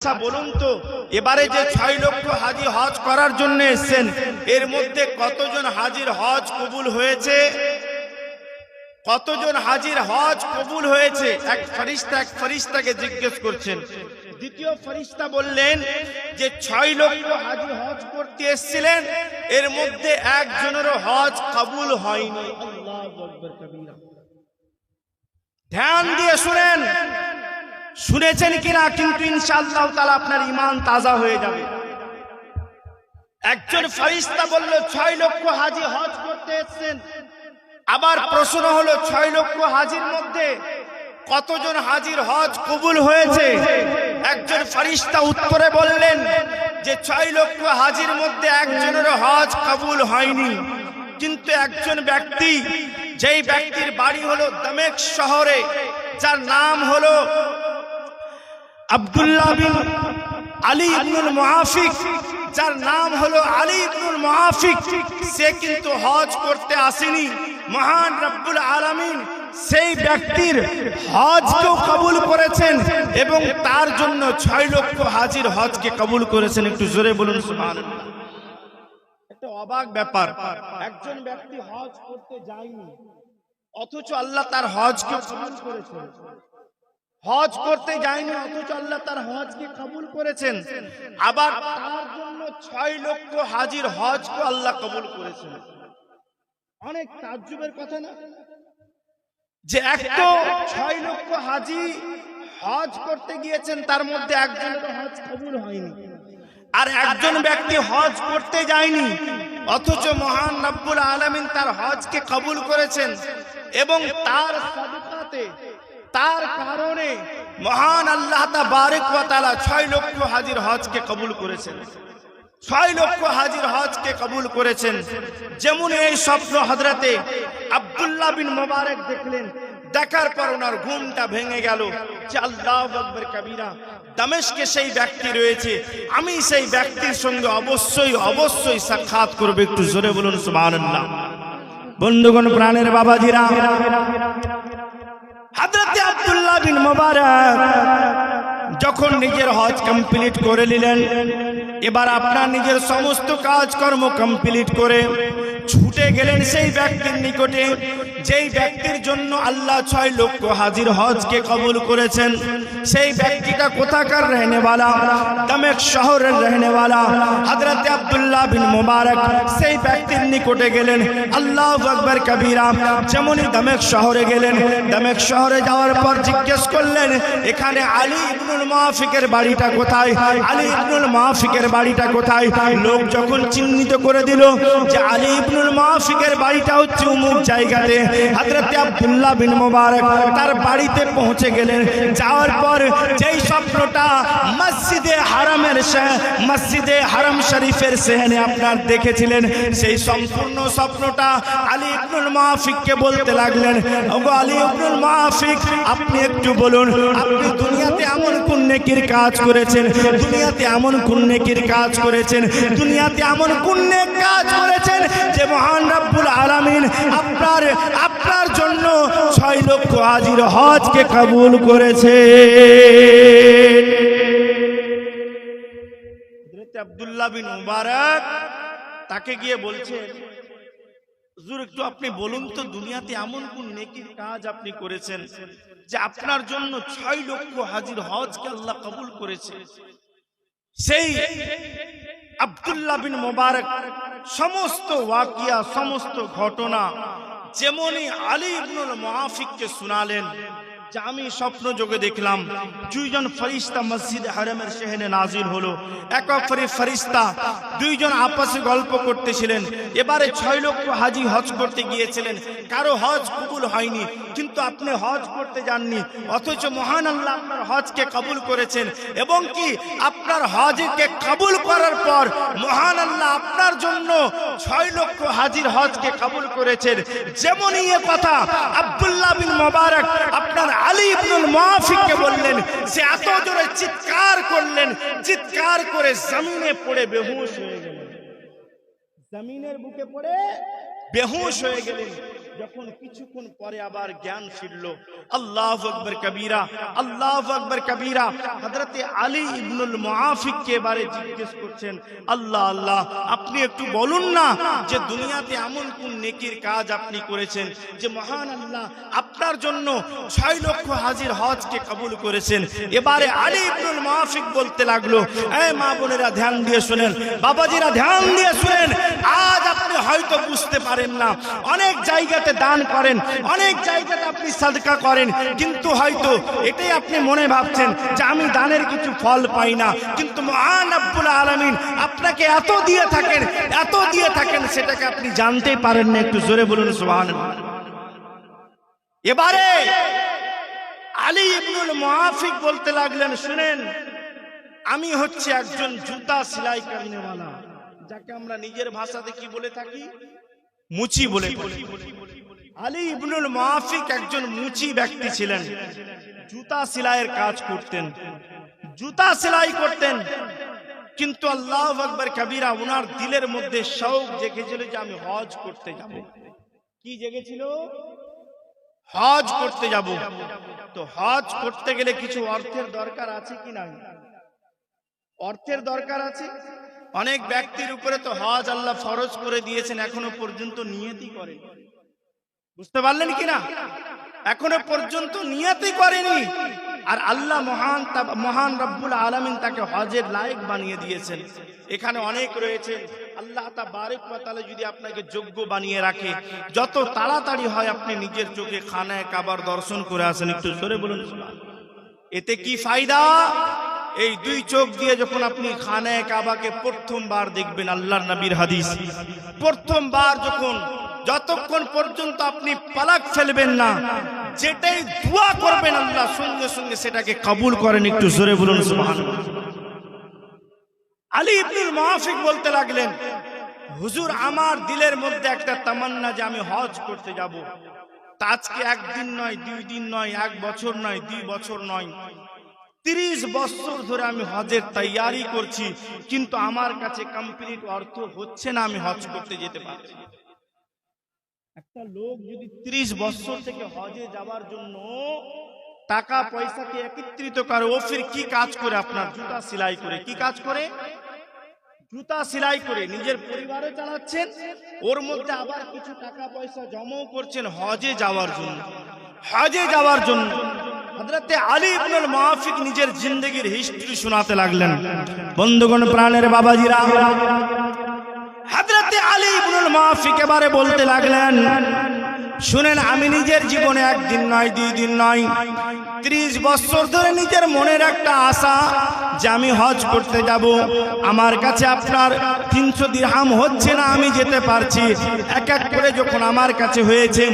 আচ্ছা বলুন তো, এবারে যে 6 লক্ষ হাজি হজ করার জন্য এসেছেন, এর মধ্যে কতজন হাজির হজ কবুল হয়েছে? কতজন হাজির হজ কবুল হয়েছে? এক ফেরেশতাকে জিজ্ঞেস করছেন। দ্বিতীয় ফেরেশতা বললেন যে 6 লক্ষ হাজি হজ করতে এসেছিলেন, এর মধ্যে একজনেরও হজ কবুল হয়নি। আল্লাহু আকবার কবীরা। ধ্যান দিয়ে শুনেন, শুনেছেন কিনা কিন্তু ইনশাআল্লাহ তাআলা আপনার ঈমান তাজা হয়ে যাবে। একজন ফেরেশতা বলল 6 লক্ষ হাজি হজ করতে এসেছেন। আবার প্রশ্ন হলো 6 লক্ষ হাজির মধ্যে কতজন হাজির হজ কবুল হয়েছে? একজন ফেরেশতা উত্তরে বললেন যে 6 লক্ষ হাজির মধ্যে একজনেরও হজ কবুল হয়নি। কিন্তু একজন ব্যক্তি, যেই ব্যক্তির বাড়ি হলো দমেস্ক শহরে, যার নাম হলো আব্দুল্লাহ বিন আলী ইবনুল মুআফিক, যার নাম হলো আলী ইবনুল মুআফিক, সে কিন্তু হজ করতে আসেনি। মহান রব্বুল আলামিন সেই ব্যক্তির হজকেও কবুল করেছেন এবং তার জন্য 6 লক্ষ হাজির হজকে কবুল করেছেন। একটু জোরে বলুন সুবহানাল্লাহ। একটা অবাক ব্যাপার, একজন ব্যক্তি হজ করতে যায়নি অথচ আল্লাহ তার হজকে কবুল করেছেন। হজ করতে যায়নি অথচ আল্লাহ তার হজকে কবুল করেছেন। আবার তার জন্য 6 লক্ষ হাজির হজকে আল্লাহ কবুল করেছেন। অনেক তাজ্জুবের কথা না, যে এক তো 6 লক্ষ হাজি হজ করতে গিয়েছেন, তার মধ্যে একজনের হজ কবুল হয়নি। আর একজন ব্যক্তি হজ করতে যায়নি অথচ মহান রব্বুল আলামিন তার হজকে কবুল করেছেন এবং তার সাদকাতে, তার কারণে মহান আল্লাহ তাবারক ওয়া তাআলা 6 লক্ষ হাজির হজকে কবুল করেছেন। 6 লক্ষ হাজির হজকে কবুল করেছেন। যেমন এই স্বপ্ন হযরতে আব্দুল্লাহ বিন মুবারক দেখলেন, দেখার পর ওনার ঘুমটা ভেঙে গেল যে আল্লাহু আকবার কবীরা, দমেস্কে সেই ব্যক্তি রয়েছে, আমি সেই ব্যক্তির সঙ্গে অবশ্যই সাক্ষাৎ করব। একটু জোরে বলুন সুবহানাল্লাহ। বন্ধুগণ, প্রাণের বাবাজিরা, হযরতে আব্দুল্লাহ বিন মুবারক যখন নিজের হজ কমপ্লিট করে নিলেন, এবার আপনার নিজের সমস্ত কাজকর্ম কমপ্লিট করে ছুটে গেলেন সেই ব্যক্তির নিকটে, যেই ব্যক্তির জন্য আল্লাহ 6 লক্ষ হাজির হজকে কবুল করেছেন। সেই ব্যক্তিটা কোথাকার রহনেওয়ালা? দমেস্ক শহরের রহনেওয়ালা হযরতে আব্দুল্লাহ বিন মুবারক সেই ব্যক্তির নিকটে গেলেন। আল্লাহু আকবার কবীরা। যেমনই দমেস্ক শহরে গেলেন, দমেস্ক শহরে যাওয়ার পর জিজ্ঞেস করলেন, এখানে আলী ইবনুল মুআফিকের বাড়িটা কোথায়? আলী ইবনুল মুআফিকের বাড়িটা কোথায়? লোক যখন চিহ্নিত করে দিল যে আলী ইবনুল মুআফিকের বাড়িটা হচ্ছে অমুক জায়গাতে, হযরতে আব্দুল্লাহ বিন মুবারক তার বাড়িতে পৌঁছে গেলেন। যাওয়ার পর যেই স্বপ্নটা মসজিদে হারাম শরীফের সেহনে আপনার দেখেছিলেন, সেই সম্পূর্ণ স্বপ্নটা আলী ইবনুল মুআফিককে বলতে লাগলেন, ওগো আলী ইবনুল মুআফিক, আপনি একটু বলুন, আপনি দুনিয়াতে এমন কোন নেকির কাজ করেছেন, দুনিয়াতে এমন কোন নেকির কাজ করেছেন, দুনিয়াতে এমন কোন নেক কাজ করেছেন যে মহান রব্বুল আলামিন আপনার জন্য 6 লক্ষ হাজির হজকে কবুল করেছে। হযরত আব্দুল্লাহ বিন মুবারক তাকে গিয়ে বলছে, হুজুর একটু আপনি বলুন তো, দুনিয়াতে এমন কোন নেকির কাজ আপনি করেছেন যে আপনার জন্য 6 লক্ষ হাজির হজকে আল্লাহ কবুল করেছে। সেই আব্দুল্লাহ বিন মুবারক সমস্ত ওয়াকিয়া, সমস্ত ঘটনা যেমনই আলী ইবনুল মুআফিককে শোনালেন, যে আমি স্বপ্ন যোগে দেখলাম 2 জন ফেরেশতা মসজিদ হারামের সেহনে নাজিল হলো। এক ফেরেশতা 2 জন আপসে গল্প করতেছিলেন। এবারে 6 লক্ষ হাজি হজ করতে গিয়েছিলেন, কারো হজ কবুল হয়নি, কিন্তু আপনি হজ করতে যাননি অথচ মহান আল্লাহ আপনার হজকে কবুল করেছেন এবং কি আপনার হজকে কবুল করার পর মহান আল্লাহ আপনার জন্য 6 লক্ষ হাজির হজকে কবুল করেছেন। যেমনই এই কথা আব্দুল্লাহ বিন মুবারক আপনার আলী ইবনুল মুআফিককে বললেন, সে এত জোরে চিৎকার করলেন, চিৎকার করে জমিনে পড়ে বেহুশ হয়ে গেলেন। জমিনের বুকে পড়ে বেহুশ হয়ে গেলেন। যখন কিছুক্ষণ পরে আবার জ্ঞান ফিরল, আল্লাহু আকবার কবীরা, আল্লাহু আকবার কবীরা। হযরত আলী ইবনুল মুআফিককে এবারে জিজ্ঞেস করছেন, আল্লাহ আল্লাহ, আপনি একটু বলুন না যে দুনিয়াতে এমন কোন নেকির কাজ আপনি করেছেন যে মহান আল্লাহ আপনার জন্য 6 লক্ষ হাজির হজকে কবুল করেছেন। এবারে আলী ইবনুল মুআফিক বলতে লাগলো, এই মা বোনেরা ধ্যান দিয়ে শুনেন, বাবাজিরা ধ্যান দিয়ে শুনেন, আজ আপনি হয়তো বুঝতে পারেন না, অনেক জায়গাতে দান করেন, অনেক জায়গাতে আপনি সাদকা করেন, কিন্তু হয়তো এটাই আপনি মনে ভাবছেন যে আমি দানের কিছু ফল পাই না, কিন্তু মহান রব্বুল আলামিন আপনাকে এত দিয়ে থাকেন, এত দিয়ে থাকেন, সেটাকে আপনি জানতেই পারেন না। একটু জোরে বলুন সুবহানাল্লাহ। এবারে আলী ইবনুল মুআফিক বলতে লাগলেন, শুনেন, আমি হচ্ছে একজন জুতা সেলাই করনেওয়ালা, যাকে আমরা নিজের ভাষাতে কি বলে থাকি, মুচি বলে থাকি। আলী ইবনুল মুআফিক একজন মুচি ব্যক্তি ছিলেন, জুতা সেলাইয়ের কাজ করতেন, জুতা সেলাই করতেন। কিন্তু আল্লাহু আকবার কবীরা, ওনার দিলের মধ্যে শৌক জেগেছিল যে আমি হজ করতে যাব। কি জেগেছিল? হজ করতে যাব। তো হজ করতে গেলে কিছু অর্থের দরকার আছে কি নাই? অর্থের দরকার আছে। অনেক ব্যক্তির উপরে তো হজ আল্লাহ ফরজ করে দিয়েছেন, এখনো পর্যন্ত নিয়তই করে। বুঝতে পারলেন কিনা? এখনো পর্যন্ত নিয়তই করেনি। আর আল্লাহ মহান রব্বুল আলামিন তাকে হজের লায়েক বানিয়ে দিয়েছেন। এখানে অনেক রয়েছে, আল্লাহ তাবারক ওয়া তাআলা যদি আপনাকে যোগ্য বানিয়ে রাখে, যত তাড়াতাড়ি হয় আপনি নিজের চোখে খানায়ে কাবার দর্শন করে আসেন। একটু জোরে বলুন সুবহানাল্লাহ। এতে কি ফায়দা? এই 2 চোখ দিয়ে যখন আপনি খানায়ে কাবাকে প্রথমবার দেখবেন, আল্লাহর নবীর হাদিস, প্রথমবার যতক্ষণ পর্যন্ত আপনি পালাক ফেলবেন না, যেটাই দোয়া করবেন আল্লাহ সঙ্গে সঙ্গে সেটাকে কবুল করেন। একটু জোরে বলুন সুবহানাল্লাহ। আলী ইবনুল মুআফিক বলতে লাগলেন, হুজুর, আমার দিলের মধ্যে একটা তামান্না যে আমি হজ করতে যাব। তা আজকে 1 দিন নয়, 2 দিন নয়, 1 বছর নয়, 2 বছর নয়, 30 বছর ধরে আমি হজের তৈয়ারি করছি, কিন্তু আমার কাছে কমপ্লিট অর্থ হচ্ছে না, আমি হজ করতে যেতে পারছি না। একটা লোক যদি 30 বছর থেকে হজে যাওয়ার জন্য টাকা পয়সাকে একত্রিত করে, ও ফির কি কাজ করে? আপনার জুতা সেলাই করে। কি কাজ করে? জুতা সেলাই করে নিজের পরিবারও চালাচ্ছেন, ওর মধ্যে আবার কিছু টাকা পয়সা জমাও করছেন হজে যাওয়ার জন্য। হজে যাওয়ার জন্য হযরতে আলী ইবনুল মুআফিক নিজের জিন্দেগীর হিস্ট্রি শোনাতে লাগলেন। বন্ধুগণ, প্রাণের বাবাজিরা, হযরতে আলী ইবনুল মুআফিক এবারে বলতে লাগলেন, শুনেন, আমি নিজের জীবনে 1 দিন নয়, 2 দিন নয়, 30 বছর ধরে নিজের মনের একটা আশা যে আমি হজ করতে যাব। আমার কাছে আপনার 300 দিরহাম হচ্ছে না, আমি যেতে পারছি। এক এক করে যখন আমার কাছে হয়েছে,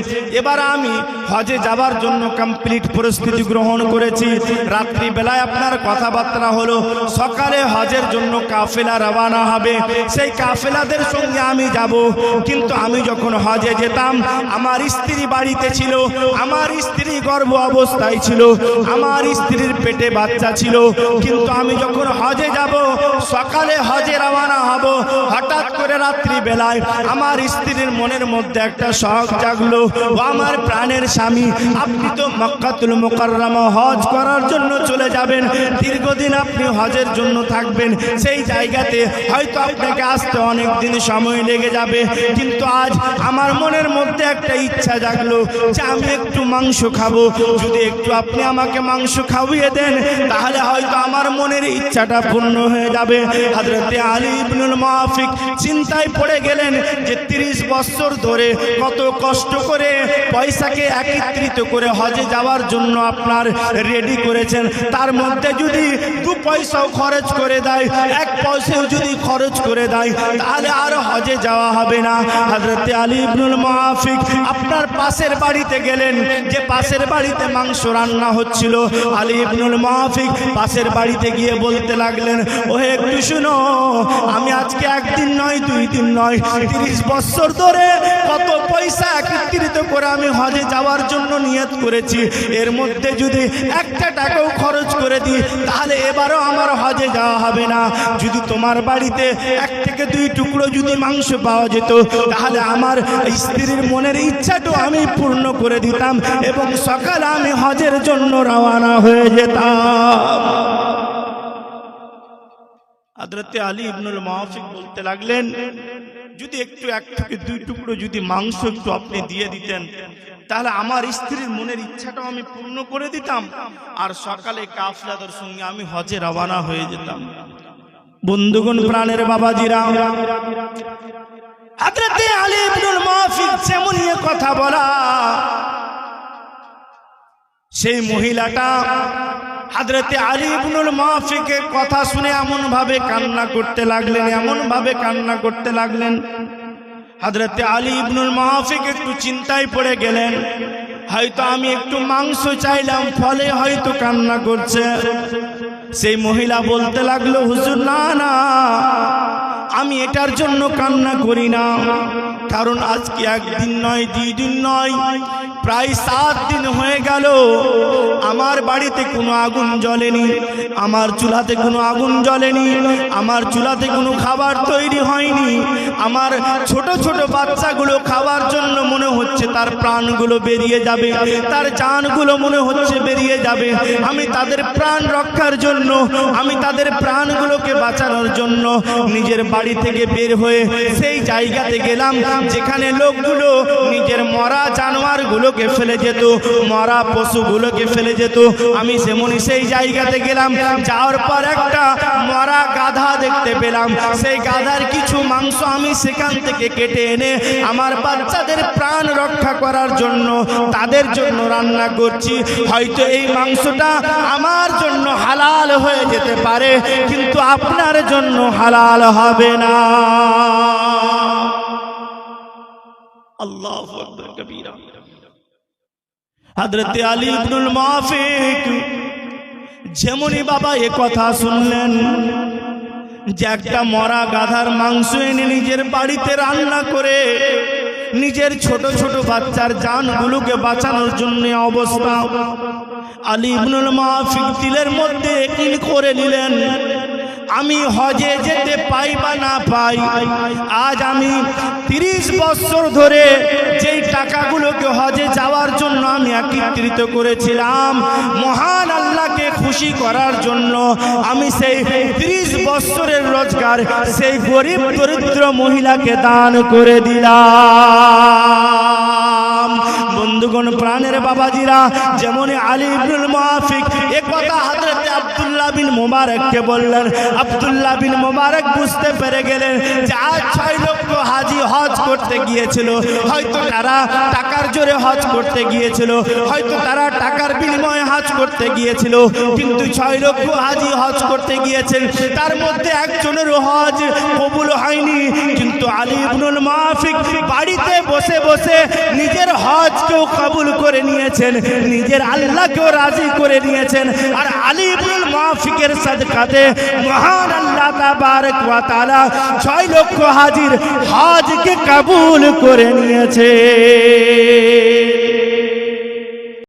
এবার আমি হজে যাবার জন্য কমপ্লিট প্রস্তুতি গ্রহণ করেছি। রাত্রি বেলায় আপনার কথাবার্তা হলো, সকালে হজের জন্য কাফেলা রওনা হবে, সেই কাফেলাদের সঙ্গে আমি যাব। কিন্তু আমি যখন হজে যেতাম, আমার স্ত্রী বাড়িতে ছিল, আমার স্ত্রী গর্ভ অবস্থায় ছিল, আমার স্ত্রীর পেটে বাচ্চা ছিল। কিন্তু আমি যখন হজে যাব, সকালে হজে রওনা হব, হঠাৎ করে রাত্রি বেলায় আমার স্ত্রীর মনের মধ্যে একটা শখ জাগলো, ও আমার প্রাণের স্বামী, আপনি তো মক্কাতুল মুকাররমা হজ করার জন্য চলে যাবেন, দীর্ঘদিন আপনি হজের জন্য থাকবেন, সেই জায়গাতে হয়তো আপনাকে আসতে অনেক দিন সময় লেগে যাবে। কিন্তু আজ আমার মনের মধ্যে একটা ইচ্ছা জাগলো যে আমি একটু মাংস খাবো, যদি একটু আপনি আমাকে মাংস খাওয়িয়ে দেন, তাহলে হয়তো আমার মনের ইচ্ছাটা পূর্ণ হয়ে যাবে। হযরতে আলী ইবনুল মুআফিক চিন্তায় পড়ে গেলেন যে 30 বছর ধরে কত কষ্ট করে পয়সাকে একত্রিত করে হজে যাওয়ার জন্য আপনার রেডি করেছেন, তার মধ্যে যদি 2 পয়সাও খরচ করে দেয়, 1 পয়সাও যদি খরচ করে দেয়, তাহলে আর হজে যাওয়া হবে না। হযরতে আলী ইবনুল মুআফিক আপনার পাশের বাড়িতে গেলেন, যে পাশের বাড়িতে মাংস রান্না হচ্ছিল। আলী ইবনুল মুআফিক পাশের বাড়িতে গিয়ে বলতে লাগলেন, ওহে একটু শুনো, আমি আজকে একদিন নয়, 2 দিন নয়, 30 বছর ধরে কত পয়সা একত্রিত করে আমি হজে যাওয়ার জন্য নিয়ত করেছি। এর মধ্যে যদি একটা টাকাও খরচ করে দিই তাহলে এবারও আমার হজে যাওয়া হবে না। যদি তোমার বাড়িতে 1 থেকে 2 টুকরো যদি মাংস পাওয়া যেত তাহলে আমার স্ত্রীর মনের ইচ্ছাটা আমি পূর্ণ করে দিতাম এবং সকালে আমি হজের জন্য রওনা হয়ে যেতাম। হযরতে আলী ইবনুল মুআফিক বলতে লাগলেন, যদি একটু 1 থেকে 2 টুকরো যদি মাংস একটু আপনি দিয়ে দিতেন তাহলে আমার স্ত্রীর মনের ইচ্ছাটাও আমি পূর্ণ করে দিতাম আর সকালে কাফলাদের সঙ্গে আমি হজে রওনা হয়ে যেতাম। বন্ধুগণ, প্রাণের বাবাজিরা, হযরতে আলী ইবনুল মুআফিক যেমন কথা বলা, সেই মহিলাটা হযরতে আলী ইবনুল মুআফিকের কথা শুনে এমন ভাবে কান্না করতে লাগলেন, হযরতে আলী ইবনুল মুআফিক একটু চিন্তায় পড়ে গেলেন। হয়তো আমি একটু মাংস চাইলাম ফলে হয়তো কান্না করছে। সেই মহিলা বলতে লাগলো, হুজুর না না, আমি এটার জন্য কান্না করি না, কারণ আজকে 1 দিন নয়, 2 দিন নয়, প্রায় 7 দিন হয়ে গেল আমার বাড়িতে কোনো আগুন জ্বলেনি, আমার চুলাতে কোনো আগুন জ্বলেনি, আমার চুলাতে কোনো খাবার তৈরি হয়নি। আমার ছোট ছোট বাচ্চাগুলো খাওয়ার জন্য মনে হচ্ছে তার প্রাণগুলো বেরিয়ে যাবে, তার জানগুলো মনে হচ্ছে বেরিয়ে যাবে। আমি তাদের প্রাণ রক্ষার জন্য, আমি তাদের প্রাণগুলোকে বাঁচানোর জন্য নিজের বাড়ি থেকে বের হয়ে সেই জায়গাতে গেলাম যেখানে লোকগুলো নিজের মরা জানোয়ারগুলোকে ফেলে যেত, মরা পশুগুলোকে ফেলে যেত। আমি সেমনি সেই জায়গাতে গেলাম, যাওয়ার পর একটা মরা গাধা দেখতে পেলাম। সেই গাধার কিছু মাংস আমি সেখান থেকে কেটে এনে আমার বাচ্চাদের প্রাণ রক্ষা করার জন্য তাদের জন্য রান্না করছি। হয়তো এই মাংসটা আমার জন্য হালাল হয়ে যেতে পারে, কিন্তু আপনার জন্য হালাল হবে না। আল্লাহু আকবার কবীরা। হযরতে আলী ইবনুল মুআফিক যেমনই বাবা এ কথা শুনলেন যে একটা মরা গাধার মাংস এনে নিজের বাড়িতে রান্না করে নিজের ছোট ছোট বাচ্চার জানগুলোকে বাঁচানোর জন্য অবস্থা, আলী ইবনুল মুআফিক দিলের মধ্যে ইন করে নিলেন, আমি হজে যেতে পাই বা না পাই, আজ আমি 30 বছর ধরে যেই টাকাগুলোকে হজে যাওয়ার জন্য আমি একত্রিত করেছিলাম মহান আল্লাহকে খুশি করার জন্য, আমি সেই 30 বছরের রোজগার সেই গরিব দরিদ্র মহিলাকে দান করে দিলাম। বন্ধুগণ, প্রাণের বাবাজিরা, যেমন আলী ইবনুল মুআফিক এ কথা হযরতে আব্দুল্লাহ বিন মুবারককে বললেন। আব্দুল্লাহ বিন মুবারক বুঝতে পেরে গেলেন যে আজ 6 লক্ষ হাজি হজ করতে গিয়েছিল, হয়তো তারা টাকার জোরে হজ করতে গিয়েছিল, হয়তো তারা টাকার বিনিময়ে হজ করতে গিয়েছিল, কিন্তু 6 লক্ষ হাজি হজ করতে গিয়েছেন, তার মধ্যে একজনেরও হজ কবুল হয়নি। কিন্তু আলী ইবনুল মুআফিক বাড়িতে বসে বসে নিজের হজকেও কবুল করে নিয়েছেন, নিজের আল্লাহকেও রাজি করে নিয়েছেন। আর আলী ইবনুল মুআফিকের সাদকাতে মহান আল্লাহ তাবারক ওয়া তাআলা 6 লক্ষ হাজির হজকে কবুল করে নিয়েছে।